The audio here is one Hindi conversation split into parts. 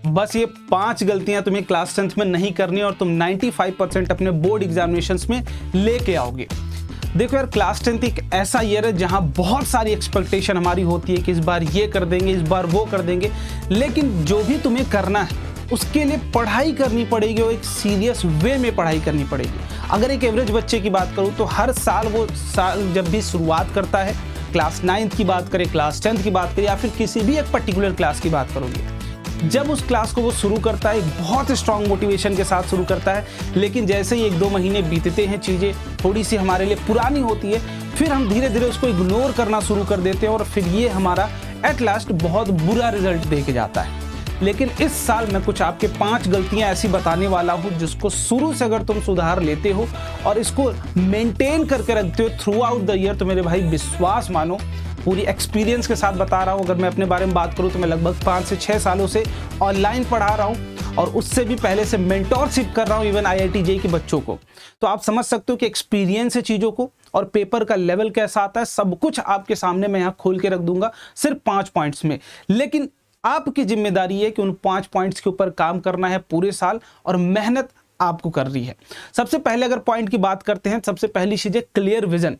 बस ये 5 गलतियां तुम्हें क्लास 10th में नहीं करनी और तुम 95% अपने बोर्ड एग्जामिनेशंस में लेके आओगे। देखो यार, क्लास 10th एक ऐसा ईयर है जहां बहुत सारी एक्सपेक्टेशन हमारी होती है कि इस बार ये कर देंगे, इस बार वो कर देंगे, लेकिन जो भी तुम्हें करना है उसके लिए पढ़ाई करनी पड़ेगी और एक सीरियस वे में पढ़ाई करनी पड़ेगी। अगर एक एवरेज बच्चे की बात करूं तो हर साल वो साल जब भी शुरुआत करता है, क्लास 9th की बात करें, क्लास 10th की बात करें या फिर किसी भी एक पर्टिकुलर क्लास की बात करोगे, जब उस क्लास को वो शुरू करता है एक बहुत स्ट्रांग मोटिवेशन के साथ शुरू करता है, लेकिन जैसे ही 1-2 महीने बीतते हैं, चीज़ें थोड़ी सी हमारे लिए पुरानी होती है, फिर हम धीरे धीरे उसको इग्नोर करना शुरू कर देते हैं और फिर ये हमारा एट लास्ट बहुत बुरा रिजल्ट दे के जाता है। लेकिन इस साल मैं कुछ आपके 5 गलतियां ऐसी बताने वाला हूं जिसको शुरू से अगर तुम सुधार लेते हो और इसको मेंटेन करके रखते हो थ्रू आउट द ईयर, तो मेरे भाई विश्वास मानो, पूरी एक्सपीरियंस के साथ बता रहा हूँ। अगर मैं अपने बारे में बात करूँ तो मैं लगभग 5 से 6 सालों से ऑनलाइन पढ़ा रहा हूँ और उससे भी पहले से मेंटोरशिप कर रहा हूँ इवन IIT JEE के बच्चों को। तो आप समझ सकते हो कि एक्सपीरियंस है चीज़ों को और पेपर का लेवल कैसा आता है, सब कुछ आपके सामने मैं यहाँ खोल के रख दूंगा सिर्फ 5 पॉइंट्स में। लेकिन आपकी जिम्मेदारी है कि उन 5 पॉइंट्स के ऊपर काम करना है पूरे साल और मेहनत आपको कर रही है। सबसे पहले अगर पॉइंट की बात करते हैं, सबसे पहली चीज है क्लियर विजन।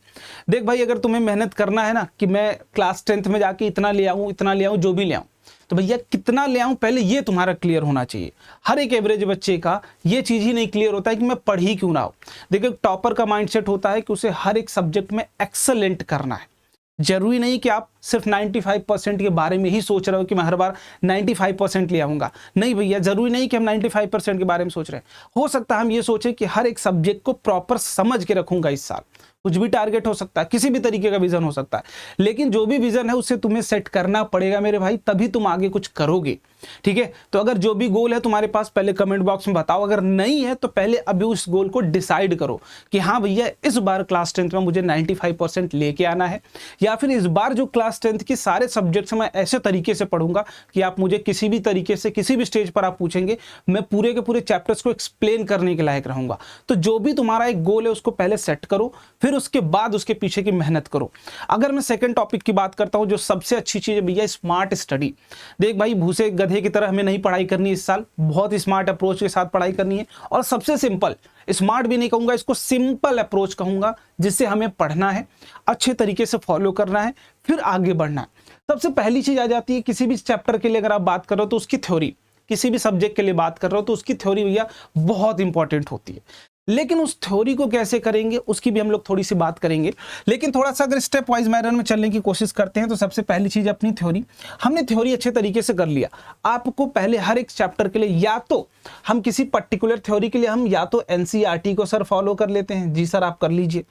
देख भाई, अगर तुम्हें मेहनत करना है ना कि मैं क्लास 10th में जाके इतना ले आऊं, इतना ले आऊं, जो भी ले आऊं, तो भैया कितना ले आऊं पहले ये तुम्हारा क्लियर होना चाहिए। हर एक एवरेज बच्चे का ये चीज ही नहीं क्लियर होता है कि मैं पढ़ ही क्यों ना आऊं। देखिए, टॉपर का माइंडसेट होता है कि उसे हर एक सब्जेक्ट में एक्सेलेंट करना है। जरूरी नहीं कि आप सिर्फ 95% के बारे में ही सोच रहे हो कि मैं हर बार 95% ले आऊंगा। नहीं भैया, जरूरी नहीं कि हम 95% के बारे में सोच रहे हैं। हो सकता है हम ये सोचें कि हर एक सब्जेक्ट को प्रॉपर समझ के रखूंगा इस साल। कुछ भी टारगेट हो सकता है, किसी भी तरीके का विजन हो सकता है, लेकिन जो भी विजन है उसे तुम्हें सेट करना पड़ेगा मेरे भाई, तभी तुम आगे कुछ करोगे। ठीक है, तो अगर जो भी गोल है तुम्हारे पास, पहले कमेंट बॉक्स में बताओ। अगर नहीं है तो पहले अभी उस गोल को डिसाइड करो कि हाँ भैया, इस बार क्लास 10th में मुझे 95% लेके आना है, या फिर इस बार जो क्लास 10th के सारे सब्जेक्ट्स मैं ऐसे तरीके से पढ़ूंगा कि आप मुझे किसी भी तरीके से किसी भी स्टेज पर आप पूछेंगे, मैं पूरे के पूरे चैप्टर्स को एक्सप्लेन करने के लायक रहूंगा। तो जो भी तुम्हारा एक गोल है उसको पहले सेट करो, फिर उसके बाद उसके पीछे की मेहनत करो। अगर मैं सेकंड टॉपिक की बात करता हूं, जो सबसे अच्छी चीज है भैया, स्मार्ट स्टडी। देख भाई, भूसे गधे की तरह हमें नहीं पढ़ाई करनी इस साल, बहुत स्मार्ट अप्रोच के साथ पढ़ाई करनी है। और सबसे सिंपल, स्मार्ट भी नहीं कहूंगा इसको, सिंपल अप्रोच कहूंगा, जिससे हमें पढ़ना है, अच्छे तरीके से फॉलो करना है, फिर आगे बढ़ना है। सबसे पहली चीज आ जाती है, किसी भी चैप्टर के लिए अगर आप बात कर रहे हो तो उसकी थ्योरी, किसी भी सब्जेक्ट के लिए बात कर रहे हो तो उसकी थ्योरी भैया बहुत इंपॉर्टेंट होती है। लेकिन उस थ्योरी को कैसे करेंगे उसकी भी हम लोग थोड़ी सी बात करेंगे, लेकिन थोड़ा सा अगर स्टेप वाइज मैनर में चलने की कोशिश करते हैं तो सबसे पहली चीज अपनी थ्योरी। हमने थ्योरी अच्छे तरीके से कर लिया। आपको पहले हर एक चैप्टर के लिए, या तो हम किसी पर्टिकुलर थ्योरी के लिए हम या तो NCERT को सर फॉलो कर लेते हैं, जी सर आप कर लीजिए,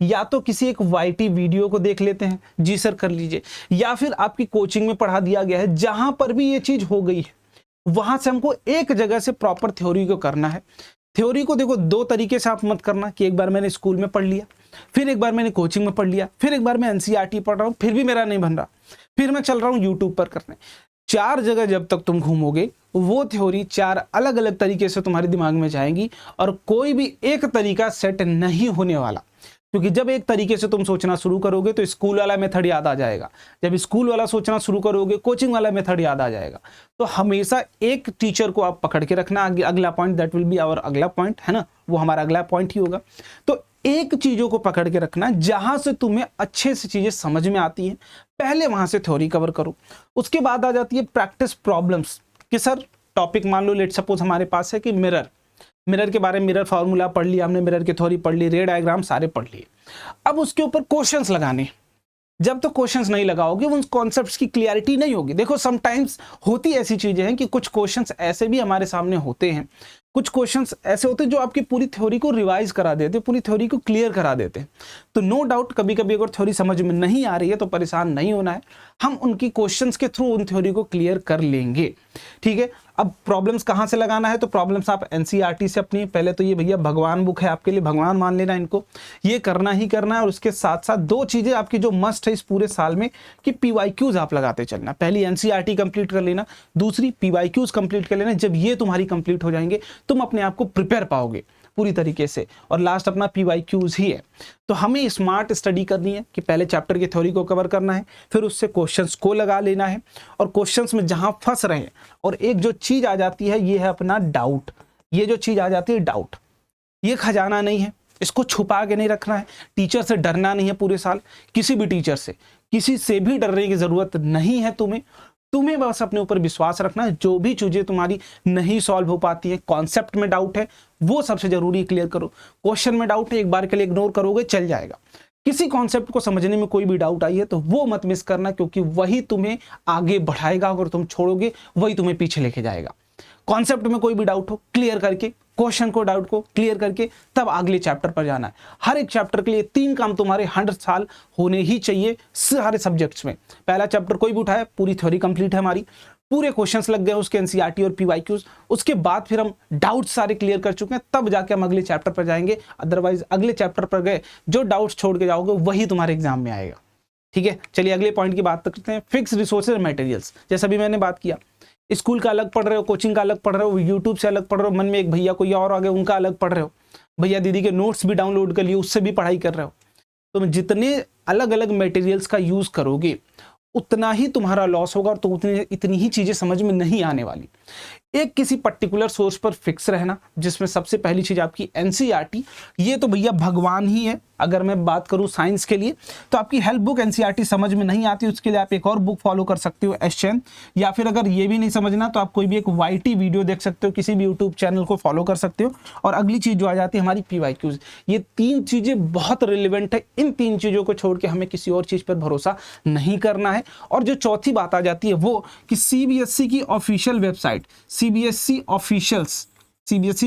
या तो किसी एक YT वीडियो को देख लेते हैं, जी सर कर लीजिए, या फिर आपकी कोचिंग में पढ़ा दिया गया है। जहां पर भी ये चीज हो गई है वहां से हमको एक जगह से प्रॉपर थ्योरी को करना है। थ्योरी को देखो 2 तरीके से आप मत करना कि एक बार मैंने स्कूल में पढ़ लिया, फिर एक बार मैंने कोचिंग में पढ़ लिया, फिर एक बार मैं NCERT पढ़ रहा हूं, फिर भी मेरा नहीं बन रहा, फिर मैं चल रहा हूं YouTube पर करने। 4 जगह जब तक तुम घूमोगे, वो थ्योरी 4 अलग अलग तरीके से तुम्हारे दिमाग में जाएंगी और कोई भी एक तरीका सेट नहीं होने वाला। क्योंकि जब एक तरीके से तुम सोचना शुरू करोगे तो स्कूल वाला मेथड याद आ जाएगा, जब स्कूल वाला सोचना शुरू करोगे कोचिंग वाला मेथड याद आ जाएगा। तो हमेशा एक टीचर को आप पकड़ के रखना। अगला point, that will be our अगला पॉइंट, है ना, वो हमारा अगला पॉइंट ही होगा। तो एक चीजों को पकड़ के रखना जहां से तुम्हें अच्छे से चीजें समझ में आती हैं, पहले वहां से थ्योरी कवर करो। उसके बाद आ जाती है प्रैक्टिस प्रॉब्लम्स, कि सर टॉपिक मान लो लेट सपोज हमारे पास है कि मिरर के बारे में, मिरर फार्मूला पढ़ लिया हमने, मिरर की थ्योरी पढ़ ली, रे डायग्राम सारे पढ़ लिए। अब उसके ऊपर क्वेश्चंस लगाने। जब तक क्वेश्चंस नहीं लगाओगे उन कॉन्सेप्ट्स की क्लियरिटी नहीं होगी। देखो, समटाइम्स होती ऐसी चीजें हैं कि कुछ क्वेश्चंस ऐसे भी हमारे सामने होते हैं, कुछ क्वेश्चंस ऐसे होते हैं जो आपकी पूरी थ्योरी को रिवाइज करा देते हैं, पूरी थ्योरी को क्लियर करा देते हैं। तो नो डाउट कभी कभी अगर थ्योरी समझ में नहीं आ रही है तो परेशान नहीं होना है, हम उनकी क्वेश्चंस के थ्रू उन थ्योरी को क्लियर कर लेंगे। ठीक है, अब प्रॉब्लम्स कहाँ से लगाना है, तो प्रॉब्लम्स आप NCERT से अपनी, पहले तो ये भैया भगवान बुक है आपके लिए, भगवान मान लेना इनको, ये करना ही करना है। और उसके साथ साथ 2 चीजें आपकी जो मस्ट है इस पूरे साल में कि PYQs आप लगाते चलना। पहली NCERT कंप्लीट कर लेना, दूसरी PYQs कंप्लीट कर लेना। जब ये तुम्हारी कंप्लीट हो जाएंगे तुम अपने आप को प्रिपेयर पाओगे। पूरी तरीके से, और लास्ट अपना PYQs ही है। तो हमें स्मार्ट स्टडी करनी है कि पहले चैप्टर की थ्योरी को कवर करना है, फिर उससे क्वेश्चंस को लगा लेना है, और क्वेश्चंस में जहां फंस रहे हैं, और एक जो चीज आ जाती है ये है अपना डाउट। ये जो चीज आ जाती है डाउट, ये खजाना नहीं है, इसको छुपा के नहीं रखना है। टीचर से डरना नहीं है पूरे साल, किसी भी टीचर से, किसी से भी डरने की जरूरत नहीं है तुम्हें बस अपने ऊपर विश्वास रखना है। जो भी चीजें तुम्हारी नहीं सॉल्व हो पाती है, कॉन्सेप्ट में डाउट है वो सबसे जरूरी क्लियर करो। क्वेश्चन में डाउट है एक बार के लिए इग्नोर करोगे चल जाएगा। किसी कॉन्सेप्ट को समझने में कोई भी डाउट आई है तो वो मत मिस करना, क्योंकि वही तुम्हें आगे बढ़ाएगा। अगर तुम छोड़ोगे वही तुम्हें पीछे लेके जाएगा। कॉन्सेप्ट में कोई भी डाउट हो क्लियर करके, क्वेश्चन को डाउट को क्लियर करके तब अगले चैप्टर पर जाना है। हर एक चैप्टर के लिए 3 काम तुम्हारे 100 साल होने ही चाहिए सारे सब्जेक्ट्स में। पहला चैप्टर कोई भी उठाए, पूरी थ्योरी कंप्लीट है हमारी, पूरे क्वेश्चंस लग गए उसके एनसीईआरटी और PYQs, उसके बाद फिर हम डाउट सारे क्लियर कर चुके हैं, तब जाके हम अगले चैप्टर पर जाएंगे। अदरवाइज अगले चैप्टर पर गए जो डाउट्स छोड़ के जाओगे वही तुम्हारे एग्जाम में आएगा। ठीक है, चलिए अगले पॉइंट की बात करते हैं। फिक्स रिसोर्सेज मटेरियल्स, जैसा भी मैंने बात किया, स्कूल का अलग पढ़ रहे हो, कोचिंग का अलग पढ़ रहे हो, यूट्यूब से अलग पढ़ रहे हो, मन में एक भैया कोई और आ गए उनका अलग पढ़ रहे हो, भैया दीदी के नोट्स भी डाउनलोड कर लिए उससे भी पढ़ाई कर रहे हो। तो जितने अलग अलग मटेरियल्स का यूज करोगे उतना ही तुम्हारा लॉस होगा, और तो इतनी ही चीजें समझ में नहीं आने वाली। एक किसी पर्टिकुलर सोर्स पर फिक्स रहना, जिसमें सबसे पहली चीज आपकी एनसीईआरटी। ये तो भैया भगवान ही है। अगर मैं बात करूं साइंस के लिए तो आपकी हेल्प बुक एनसीईआरटी समझ में नहीं आती, उसके लिए आप एक और बुक फॉलो कर सकते हो एसचैन, या फिर अगर ये भी नहीं समझना तो आप कोई भी एक YT वीडियो देख सकते हो, किसी भी यूट्यूब चैनल को फॉलो कर सकते हो। और अगली चीज जो आ जाती है हमारी PYQs। ये 3 चीजें बहुत रिलेवेंट है, इन 3 चीजों को छोड़ के हमें किसी और चीज पर भरोसा नहीं करना है। और जो चौथी बात आ जाती है वो कि CBSE की ऑफिशियल वेबसाइट, CBSE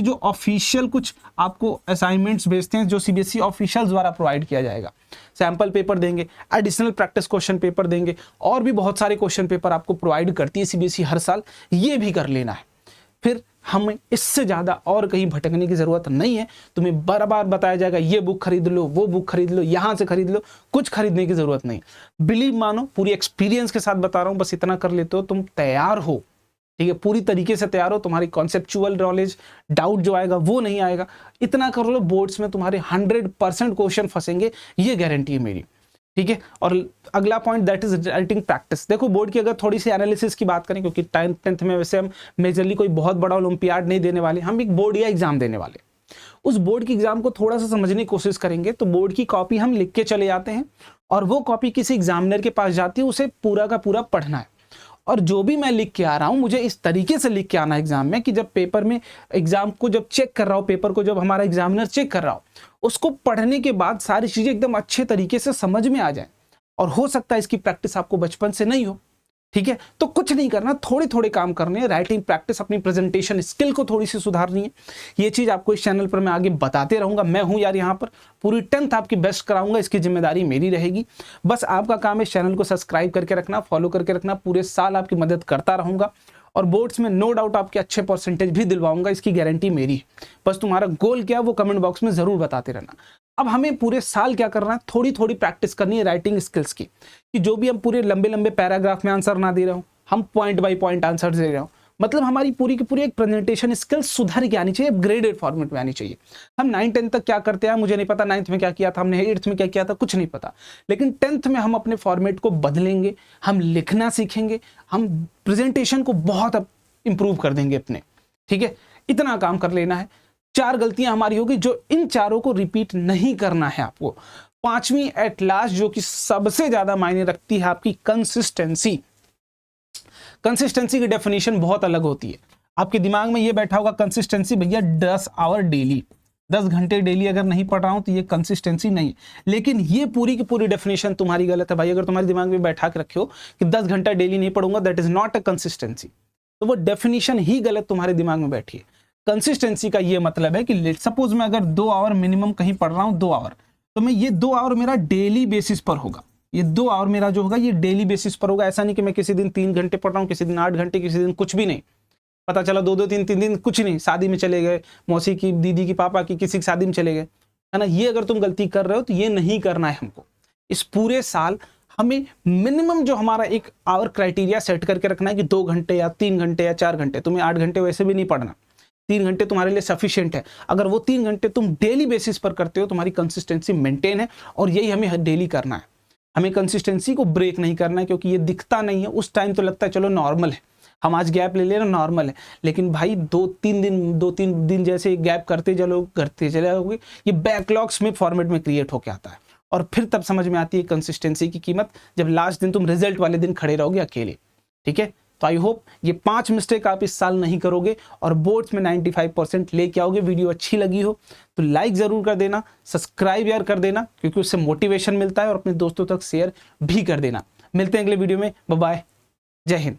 जो ऑफिशियल कुछ आपको असाइनमेंट्स भेजते हैं, जो CBSE ऑफिशियल द्वारा प्रोवाइड किया जाएगा, सैंपल पेपर देंगे, एडिशनल प्रैक्टिस क्वेश्चन पेपर देंगे, और भी बहुत सारे क्वेश्चन पेपर आपको प्रोवाइड करती है CBSE हर साल। ये भी कर लेना है, फिर हमें इससे ज्यादा और कहीं भटकने की जरूरत नहीं है। तुम्हें बार बार बताया जाएगा ये बुक खरीद लो, वो बुक खरीद लो, यहां से खरीद लो, कुछ खरीदने की जरूरत नहीं। बिलीव मानो, पूरी एक्सपीरियंस के साथ बता रहा हूं, बस इतना कर लेते हो तुम तैयार हो। ठीक है, पूरी तरीके से तैयार हो, तुम्हारी कॉन्सेप्चुअल नॉलेज, डाउट जो आएगा वो नहीं आएगा। इतना कर लो, बोर्ड्स में तुम्हारे 100% क्वेश्चन फंसेंगे, ये गारंटी है मेरी। ठीक है, और अगला point that is writing practice. देखो बोर्ड की अगर थोड़ी सी एनालिसिस की बात करें, क्योंकि 10th में वैसे हम मेजरली कोई बहुत बड़ा ओलंपियाड नहीं देने वाले, हम एक बोर्ड या एग्जाम देने वाले। उस बोर्ड की एग्जाम को थोड़ा सा समझने की कोशिश करेंगे तो बोर्ड की कॉपी हम लिख के चले जाते हैं, और वो कॉपी किसी एग्जामिनर के पास जाती है, उसे पूरा का पूरा पढ़ना है। और जो भी मैं लिख के आ रहा हूं मुझे इस तरीके से लिख के आना एग्जाम में कि जब पेपर में एग्जाम को जब चेक कर रहा हूं, पेपर को जब हमारा एग्जामिनर चेक कर रहा हो, उसको पढ़ने के बाद सारी चीजें एकदम अच्छे तरीके से समझ में आ जाए। और हो सकता है इसकी प्रैक्टिस आपको बचपन से नहीं हो। ठीक है, तो कुछ नहीं करना, थोड़े थोड़े काम करने हैं। राइटिंग प्रैक्टिस, अपनी प्रेजेंटेशन स्किल को थोड़ी सी सुधारनी है। ये चीज आपको इस चैनल पर मैं आगे बताते रहूंगा। मैं हूं यार यहाँ पर, पूरी 10th आपकी बेस्ट कराऊंगा, इसकी जिम्मेदारी मेरी रहेगी। बस आपका काम है इस चैनल को सब्सक्राइब करके रखना, फॉलो करके रखना। पूरे साल आपकी मदद करता रहूंगा, और बोर्ड्स में नो डाउट आपके अच्छे परसेंटेज भी दिलवाऊंगा, इसकी गारंटी मेरी है। बस तुम्हारा गोल क्या है वो कमेंट बॉक्स में जरूर बताते रहना। अब हमें पूरे साल क्या करना है, थोड़ी थोड़ी प्रैक्टिस करनी है राइटिंग स्किल्स की, कि जो भी हम पूरे लंबे लंबे पैराग्राफ में आंसर ना दे रहे हो, हम पॉइंट बाय पॉइंट आंसर दे रहे हो। मतलब हमारी पूरी की पूरी एक प्रेजेंटेशन स्किल्स सुधर के आनी चाहिए, ग्रेडेड फॉर्मेट में आनी चाहिए। हम 9-10 तक क्या करते हैं मुझे नहीं पता, 9th में क्या किया था हमने, 8th में क्या किया था कुछ नहीं पता, लेकिन 10th में हम अपने फॉर्मेट को बदलेंगे, हम लिखना सीखेंगे, हम प्रेजेंटेशन को बहुत इंप्रूव कर देंगे अपने। ठीक है, इतना काम कर लेना है। 4 गलतियां हमारी होगी, जो इन चारों को रिपीट नहीं करना है आपको। 5वीं एट लास्ट जो कि सबसे ज्यादा मायने रखती है, आपकी कंसिस्टेंसी। कंसिस्टेंसी की डेफिनेशन बहुत अलग होती है। आपके दिमाग में ये बैठा होगा कंसिस्टेंसी भैया 10 आवर डेली, 10 घंटे डेली अगर नहीं पढ़ रहा हूं तो ये कंसिस्टेंसी नहीं। लेकिन ये पूरी की पूरी डेफिनेशन तुम्हारी गलत है भाई। अगर तुम्हारे दिमाग में बैठा के रखे हो कि 10 घंटा डेली नहीं पढ़ूंगा, that is not a consistency, तो वो डेफिनेशन ही गलत तुम्हारे दिमाग में बैठी है। कंसिस्टेंसी का ये मतलब है कि सपोज मैं अगर 2 आवर मिनिमम कहीं पढ़ रहा हूं, 2 आवर, तो मैं ये 2 आवर मेरा डेली बेसिस पर होगा। ये 2 आवर मेरा जो होगा ये डेली बेसिस पर होगा। ऐसा नहीं कि मैं किसी दिन 3 घंटे पढ़ रहा हूँ, किसी दिन 8 घंटे, किसी दिन कुछ भी नहीं। पता चला 2-2, 3-3 दिन कुछ नहीं, शादी में चले गए, मौसी की, दीदी की, पापा की, किसी की शादी में चले गए, है ना। ये अगर तुम गलती कर रहे हो तो ये नहीं करना है हमको। इस पूरे साल हमें मिनिमम जो हमारा एक आवर क्राइटेरिया सेट करके रखना है कि 2 घंटे या 3 घंटे या 4 घंटे। तुम्हें 8 घंटे वैसे भी नहीं पढ़ना, 3 घंटे तुम्हारे लिए सफिशिएंट है। अगर वो 3 घंटे तुम डेली बेसिस पर करते हो, तुम्हारी कंसिस्टेंसी मेंटेन है, और यही हमें डेली करना है। हमें कंसिस्टेंसी को ब्रेक नहीं करना है, क्योंकि ये दिखता नहीं है, उस टाइम तो लगता है चलो नॉर्मल है, हम आज गैप ले लेना नॉर्मल है, लेकिन भाई 2-3 दिन जैसे गैप करते चले जाओगे, ये बैकलॉग्स में फॉर्मेट में क्रिएट होके आता है, और फिर तब समझ में आती है कंसिस्टेंसी की कीमत, जब लास्ट दिन तुम रिजल्ट वाले दिन खड़े रहोगे अकेले। ठीक है, तो आई होप ये 5 मिस्टेक आप इस साल नहीं करोगे और बोर्ड्स में 95% लेके आओगे। वीडियो अच्छी लगी हो तो लाइक जरूर कर देना, सब्सक्राइब यार कर देना, क्योंकि उससे मोटिवेशन मिलता है, और अपने दोस्तों तक शेयर भी कर देना। मिलते हैं अगले वीडियो में, बाय बाय, जय हिंद।